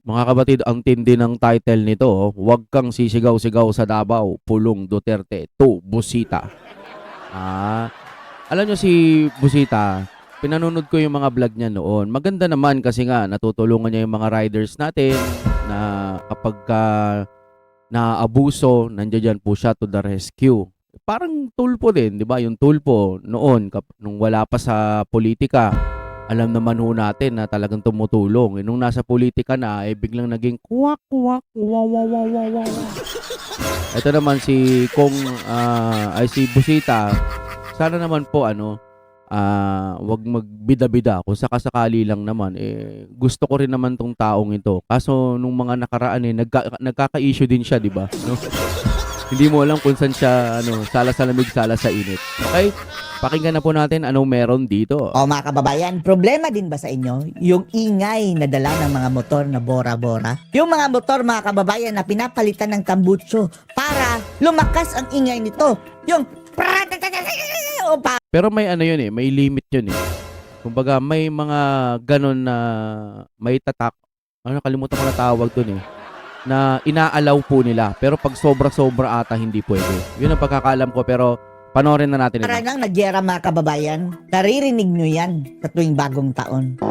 Mga kapatid, ang tindi ng title nito, oh. Huwag kang sisigaw-sigaw sa Davao, Pulong Duterte to Busita. Ah, alam nyo si Busita, pinanonood ko yung mga vlog niya noon. Maganda naman kasi nga natutulungan niya yung mga riders natin na kapag naabuso, nandiyan po siya to the rescue. Parang tulpo din, di ba? Yung tulpo noon, nung wala pa sa politika, alam naman ho natin na talagang tumutulong. Nung nasa politika na, biglang naging kuwak, kuwak, wow, wow, wow, wow, wow. Ito naman si si Busita, sana naman po wag magbida-bida kung sakasakali lang naman gusto ko rin naman tong taong ito. Kaso nung mga nakaraan nagkaka-issue din siya, 'di ba? No? Hindi mo alam kung saan siya sala sa lamig, sala sa init. Okay? Pakinggan na po natin anong meron dito. O mga kababayan, problema din ba sa inyo yung ingay na dala ng mga motor na bora-bora? Yung mga motor mga kababayan na pinapalitan ng tambutso para lumakas ang ingay nito. Yung Pero may yun may limit yun Kumbaga may mga ganon na may tatak. Nakalimutan ko na tawag dun na inaalaw po nila. Pero pag sobra-sobra ata hindi pwede. Yun ang pagkakaalam ko pero panoorin na natin ito. para nang nagyera mga kababayan, naririnig nyo yan sa tuwing bagong taon.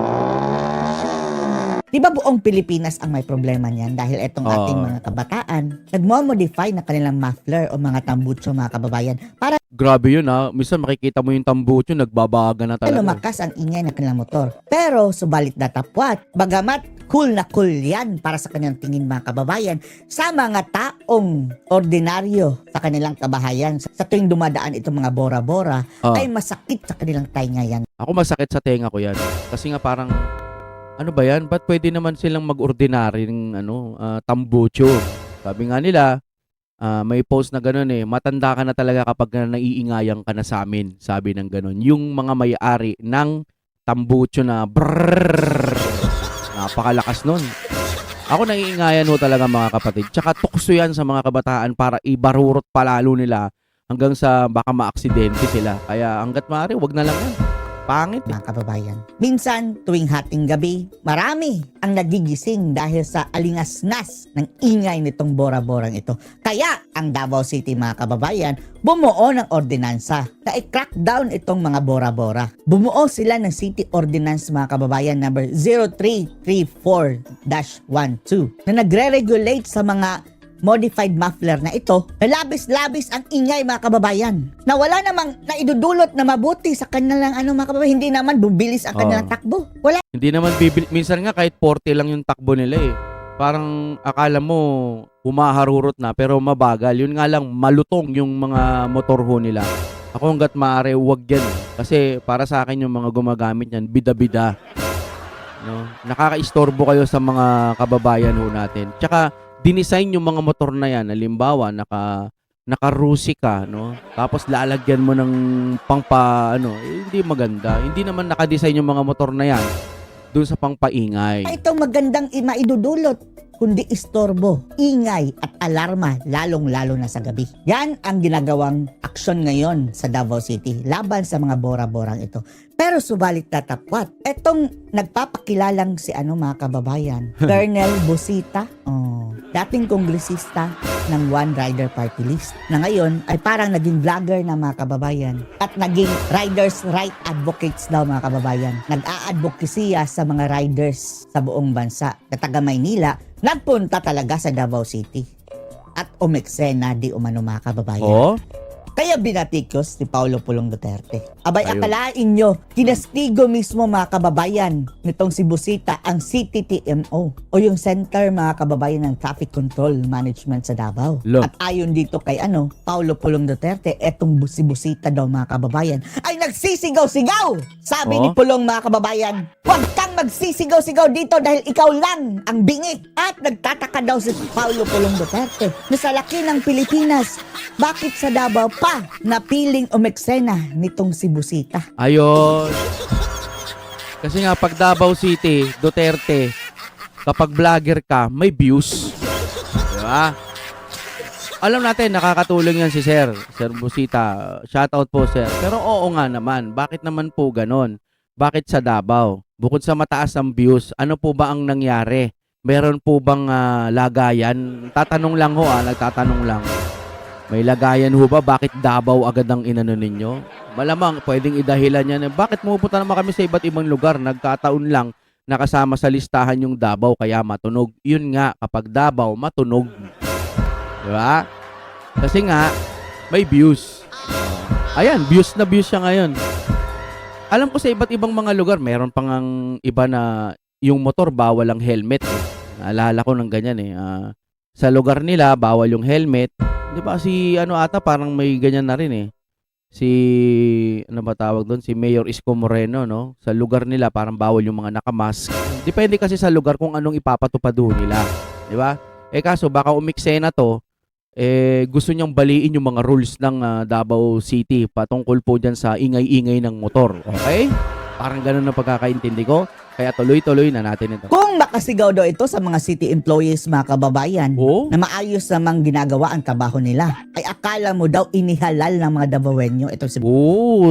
Di ba buong Pilipinas ang may problema niyan dahil etong ating mga kabataan nagmo-modify na kanilang muffler o mga tambutso mga kababayan para Grabe yun Minsan makikita mo yung tambutso, nagbabaga na talaga. lumakas ang ingay ng kanilang motor. Pero subalit datapwat, bagamat cool na cool yan para sa kanilang tingin mga kababayan sa mga taong ordinaryo sa kanilang kabahayan sa tuwing dumadaan itong mga bora-bora ay masakit sa kanilang tainga yan. Ako masakit sa tenga ko yan. Kasi nga parang ano ba yan? Ba't pwede naman silang mag-ordinaryong tambucho? Sabi nga nila, may post na gano'n matanda ka na talaga kapag naiingayan ka na sa amin. Sabi ng gano'n. Yung mga may-ari ng tambucho na brrrr. Napakalakas nun. Ako naiingayan ho talaga mga kapatid. Tsaka tukso yan sa mga kabataan para ibarurot palalo nila hanggang sa baka maaksidente sila. Kaya hanggat maaari, wag na lang yan. Pangit Mga kababayan. Minsan, tuwing hating gabi, marami ang nagigising dahil sa alingas-ngas ng ingay nitong bora-borang ito. Kaya, ang Davao City mga kababayan, bumuo ng ordinansa na i-crackdown itong mga bora-bora. Bumuo sila ng City Ordinance mga kababayan number 0334-12 na nagre-regulate sa mga modified muffler na ito na labis-labis ang ingay mga kababayan na wala namang naidudulot na mabuti sa kanilang mga kababayan, hindi naman bubilis ang kanilang takbo. Wala. Hindi naman minsan nga kahit 40 lang yung takbo nila Parang akala mo humaharurot na pero mabagal. Yun nga lang malutong yung mga motor ho nila. Ako hanggat maaari wag yan kasi para sa akin yung mga gumagamit yan bida-bida. No? Nakaka-istorbo kayo sa mga kababayan ho natin. Tsaka dinesign yung mga motor na yan. Halimbawa, naka-rusi ka, no? Tapos lalagyan mo ng hindi maganda. Hindi naman naka-design yung mga motor na yan doon sa pangpaingay. Itong magandang maidudulot kundi istorbo, ingay at alarma lalong-lalo na sa gabi. Yan ang ginagawang aksyon ngayon sa Davao City laban sa mga bora-borang ito. Pero subalit tatapwat, etong nagpapakilalang si mga kababayan, Colonel Busita, dating kongresista ng One Rider Party List, na ngayon ay parang naging vlogger na mga kababayan at naging riders' right advocates daw mga kababayan. Nag-a-advocacy sa mga riders sa buong bansa na taga Maynila, nagpunta talaga sa Davao City at umeksena di umano mga kababayan. Kaya binatikos ni Paulo Pulong Duterte. Abay, akalain nyo, kinastigo mismo mga kababayan nitong si Busita ang CTTMO o yung Center mga kababayan ng Traffic Control Management sa Davao. At ayon dito kay Paulo Pulong Duterte, etong si Busita daw mga kababayan ay nagsisigaw-sigaw. Sabi ni Pulong mga kababayan, huwag kang magsisigaw-sigaw dito dahil ikaw lang ang bingi. At nagtataka daw si Paulo Pulong Duterte na sa laki ng Pilipinas, bakit sa Davao pa napiling umeksena nitong si Busita? Ayun. Kasi nga pag Davao City, Duterte, kapag vlogger ka, may views. Diba? Alam natin, nakakatulong yan si Sir Busita. Shoutout po, Sir. Pero oo nga naman, bakit naman po ganon? Bakit sa Davao? Bukod sa mataas ang views, ano po ba ang nangyari meron po bang lagayan? Tatanong lang ho, nagtatanong lang. May lagayan ho ba? Bakit Davao agad ang inano ninyo? Malamang, pwedeng idahilan yan. Bakit pumupunta naman kami sa iba't ibang lugar? Nagkataon lang nakasama sa listahan yung Davao, kaya matunog. Yun nga, kapag Davao, matunog. Diba? Kasi nga, may views. Ayan, views na views siya ngayon. Alam ko sa iba't ibang mga lugar, meron pang ang iba na yung motor bawal ang helmet. Naalala ko ng ganyan eh. Sa lugar nila, bawal yung helmet. Di ba si ano ata, parang may ganyan na rin eh. Si, ano ba tawag doon? Si Mayor Isko Moreno, no? Sa lugar nila, parang bawal yung mga nakamask. Depende kasi sa lugar kung anong ipapatupad doon nila. Di ba? Kaso baka umiksena to, gusto niyang baliin yung mga rules ng Davao City patungkol po dyan sa ingay-ingay ng motor. Okay? Parang ganun ang pagkakaintindi ko. Kaya tuloy-tuloy na natin ito. Kung makasigaw daw ito sa mga city employees, mga kababayan, Oh? na maayos namang ginagawa ang trabaho nila, ay akala mo daw inihalal ng mga Davaoenyo ito si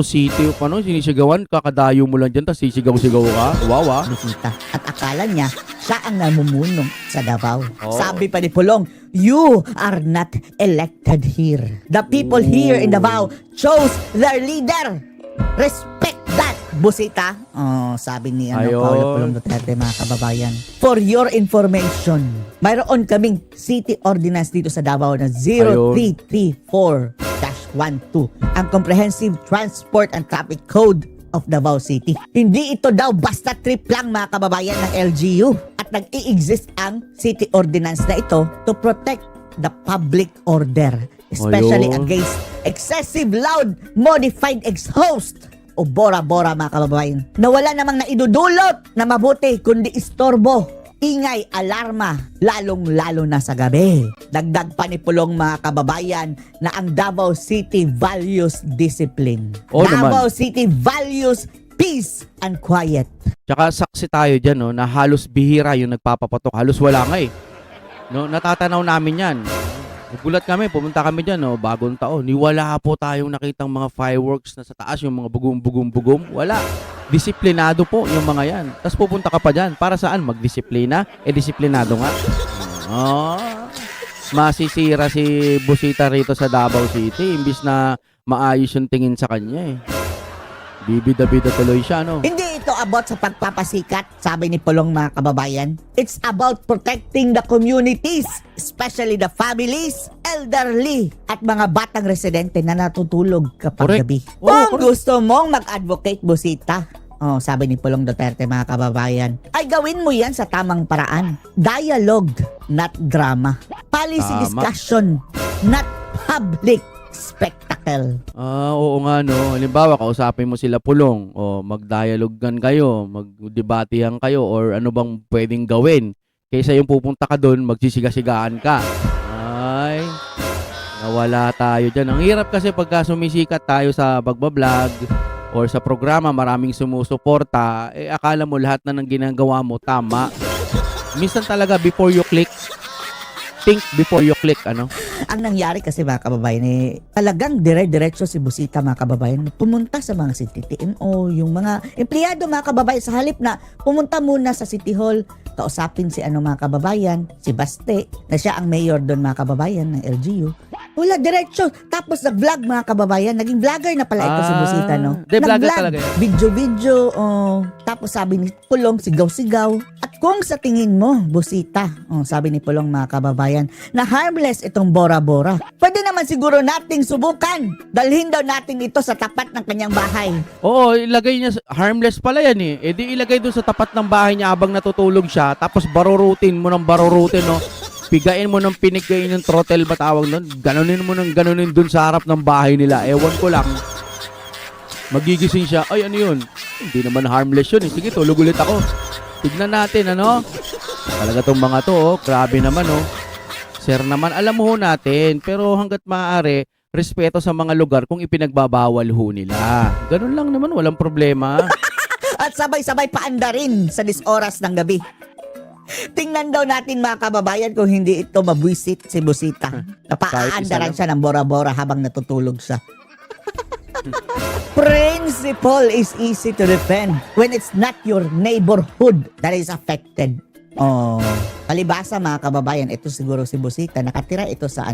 City of ano, sinisigawan, kakadayo mo lang dyan, tapos sisigaw-sigaw ka. Wow, Busita. At akala niya, siya ang namumuno sa Davao. Oh. Sabi pa ni Pulong, you are not elected here. The people here in Davao chose their leader. Respect that, Busita. Oh, sabi ni Ayun. Paolo Pulong Duterte, mga kababayan. For your information, mayroon kaming city ordinance dito sa Davao na 0334-12, ang Comprehensive Transport and Traffic Code of Davao City. Hindi ito daw basta trip lang, mga kababayan, ng LGU. At nag-i-exist ang city ordinance na ito to protect the public order, especially Ayun. against excessive loud modified exhaust o bora-bora, mga kababayan, na wala namang naidudulot na mabuti kundi istorbo, ingay, alarma, lalong-lalo na sa gabi. Dagdag pa ni Pulong, mga kababayan, na ang Davao City values discipline. Oo Davao naman. City values peace and quiet. Tsaka saksi tayo dyan, no, na halos bihira yung nagpapapatok. Halos wala nga eh. No, natatanaw namin yan. Nagulat kami, pumunta kami dyan, no, bagong taon. Wala po tayong nakitang mga fireworks na sa taas, yung mga bugum-bugum-bugum. Wala. Disiplinado po yung mga yan. Tapos pupunta ka pa dyan. Para saan? Magdisiplina? Disiplinado nga. Masisira si Busita rito sa Davao City. Imbis na maayos yung tingin sa kanya eh. Bibida-bida tuloy siya, no? Hindi ito about sa pagpapasikat, sabi ni Pulong, mga kababayan. It's about protecting the communities, especially the families, elderly, at mga batang residente na natutulog kapag Correct. gabi. Oo, Kung correct. gusto mong mag-advocate, Busita, sabi ni Pulong Duterte, mga kababayan, ay gawin mo yan sa tamang paraan. Dialogue, not drama. Policy Tama. discussion, not public spectacle. Oo nga, no. Halimbawa, kausapin mo sila Pulong, o mag-dialogan kayo, magdebatehan kayo, or ano bang pwedeng gawin. Kaysa yung pupunta ka doon, magsisiga-sigaan ka. Ay, nawala tayo dyan. Ang hirap kasi pagka sumisikat tayo sa pagbablog or sa programa, maraming sumusuporta, akala mo lahat na ng ginagawa mo tama. Minsan talaga, before you click, think before you click, ano? Ang nangyari kasi, mga kababayan, talagang dire-diretso si Busita, mga kababayan, pumunta sa mga city TNO, yung mga empleyado, mga kababayan, sa halip na pumunta muna sa City Hall, kausapin si mga kababayan, si Baste, na siya ang mayor doon, mga kababayan, ng LGU. Wala, diretso. Tapos nag-vlog, mga kababayan, naging vlogger na pala ito si Busita, no? Di, vlogger Nag-vlog, talaga yan. video-video, tapos sabi ni Pulong, sigaw-sigaw. At kung sa tingin mo, Busita, sabi ni Pulong, mga kababayan, na harmless itong bora-bora, pwede naman siguro nating subukan. Dalhin daw natin ito sa tapat ng kanyang bahay. Oo, ilagay niya, harmless pala yan eh. Di ilagay doon sa tapat ng bahay niya habang natutulog siya, tapos barurutin mo ng barurutin, no? Pigain mo ng pinigkain ng throttle ba tawag nun? Ganunin mo ng ganunin doon sa harap ng bahay nila. Ewan ko lang. Magigising siya, ay ano yun? Hindi naman harmless yun eh. Sige, tulog ulit ako. Tignan natin, ano? Talaga tong mga to, grabe naman, oh. Sir naman, alam mo ho natin, pero hanggat maaari, respeto sa mga lugar kung ipinagbabawal ho nila. Ganun lang naman, walang problema. At sabay-sabay paanda rin sa oras ng gabi. Tingnan daw natin, mga kababayan, kung hindi ito mabwisit si Busita. Napaaandaran siya ng bora-bora habang natutulog siya. Principle is easy to defend when it's not your neighborhood that is affected. Oh, palibasa mga kababayan, ito siguro si Busita, nakatira ito sa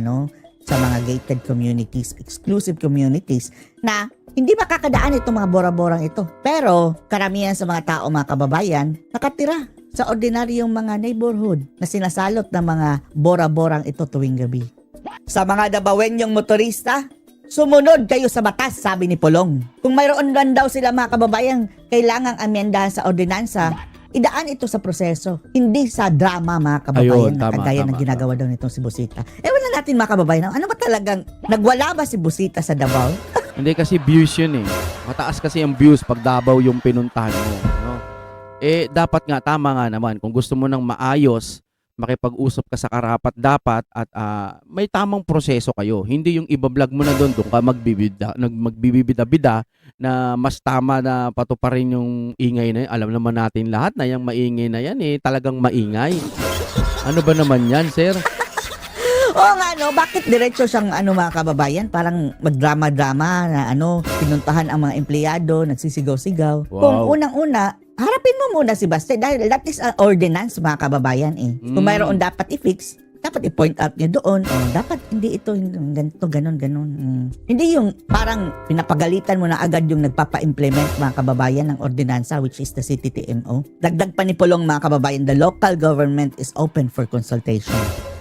sa mga gated communities, exclusive communities na hindi makakadaan itong mga bora-borang ito. Pero karamihan sa mga tao mga kababayan, nakatira sa ordinaryong mga neighborhood na sinasalot ng mga bora-borang ito tuwing gabi. Sa mga Dabawenyong motorista, sumunod kayo sa batas, sabi ni Pulong. Kung mayroon lang daw sila mga kababayan, kailangang amyendahan sa ordinansa, idaan ito sa proseso, hindi sa drama mga kababayan. Ayun, na tama, kagaya tama, ng ginagawa daw nitong si Busita. Ewan na natin mga kababayan, ano ba talagang, nagwala ba si Busita sa Davao? Hindi kasi views yun eh. Mataas kasi ang views pag Davao yung pinuntahan mo. No? Eh, dapat nga, tama nga naman. Kung gusto mo ng maayos, makipag-usap ka sa karapat dapat at may tamang proseso kayo. Hindi yung iba-vlog mo na doon ka magbibida-bida na mas tama na patuparin yung ingay na yun. Alam naman natin lahat na yung maingay na yan eh, talagang maingay. Ano ba naman yan, sir? Oo nga no, bakit diretso siyang mga kababayan, parang magdrama-drama na pinuntahan ang mga empleyado, nagsisigaw-sigaw. Wow. Kung unang-una, harapin mo muna si Baste dahil that is an ordinance mga kababayan eh. Kung mayroon dapat i-fix, dapat i-point out niya doon. Dapat hindi ito ganito, ganon. Hindi yung parang pinapagalitan mo na agad yung nagpapa-implement mga kababayan ng ordinansa which is the CTTMO. Dagdag pa ni Pulong mga kababayan, the local government is open for consultation.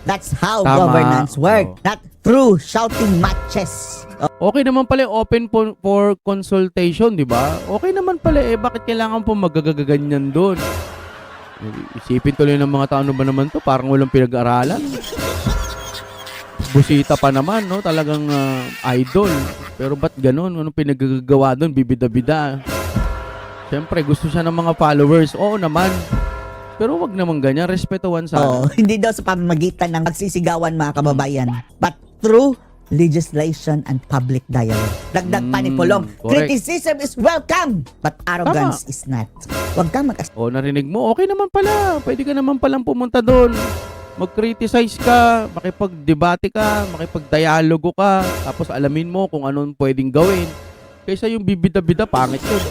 That's how Tama. governance work. Oo. Not through shouting matches. Okay naman pala open for consultation, di ba? Okay naman pala eh, bakit kailangan po magagaganyan doon? Isipin tuloy ng mga tao, ano ba naman to? Parang walang pinag-aralan. Busita pa naman, no? Talagang idol. Pero ba't ganun? Anong pinagagawa doon? Bibida-bida. Siyempre, gusto siya ng mga followers. Oo naman. Pero wag naman ganyan. Respetuhan sa... Hindi daw sa pamamagitan ng magsisigawan mga kababayan, but through legislation and public dialogue. Dagdag pa ni Pulong, correct. criticism is welcome, but arrogance is not. Wag kang narinig mo, okay naman pala. Pwede ka naman palang pumunta doon. Mag-criticize ka, makipag-debate ka, makipag-dialogo ka, tapos alamin mo kung anong pwedeng gawin. Kaysa yung bibida-bida, pangit yun.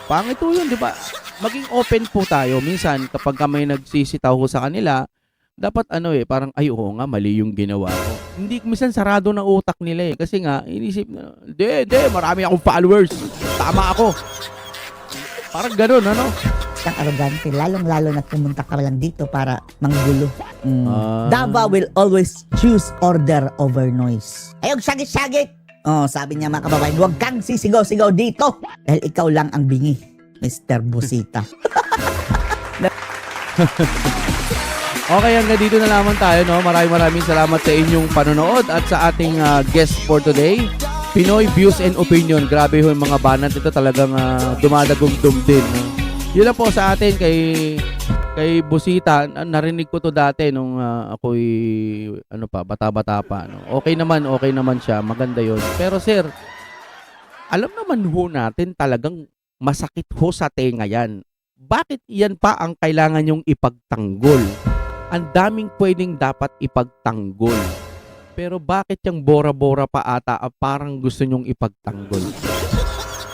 Pangit yun, di ba? Maging open po tayo. Minsan, kapag may nagsisitaw ko sa kanila, dapat parang, ay oo nga, mali yung ginawa ko. Hindi, minsan sarado na utak nila eh. Kasi nga, inisip na, hindi, marami akong followers. Tama ako. Parang ganun, kang arrogante, lalong-lalo na pumunta ka lang dito para manggulo. Davao will always choose order over noise. Ayog, sagit-sagit! Sabi niya mga kababayan, huwag kang sisigaw-sigaw dito dahil ikaw lang ang bingi, Mr. Busita. Okay, hanggang dito na lamang tayo, no? Maraming salamat sa inyong panonood at sa ating guest for today, Pinoy Views and Opinion. Grabe ho yung mga banat ito, talagang dumadagumdum din, no? Yun lang po sa atin kay Busita. Narinig ko to dati nung ako'y bata-bata pa, no? Okay naman siya, maganda yun. Pero sir, alam naman ho natin talagang masakit ho sa tenga yan. Bakit yan pa ang kailangan yung ipagtanggol? Ang daming pwedeng dapat ipagtanggol. Pero bakit yung bora-bora pa ata parang gusto nyong ipagtanggol?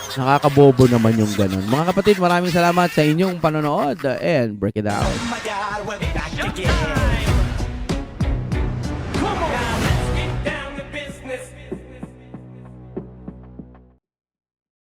Nakakabobo naman yung ganun. Mga kapatid, maraming salamat sa inyong panonood and break it down.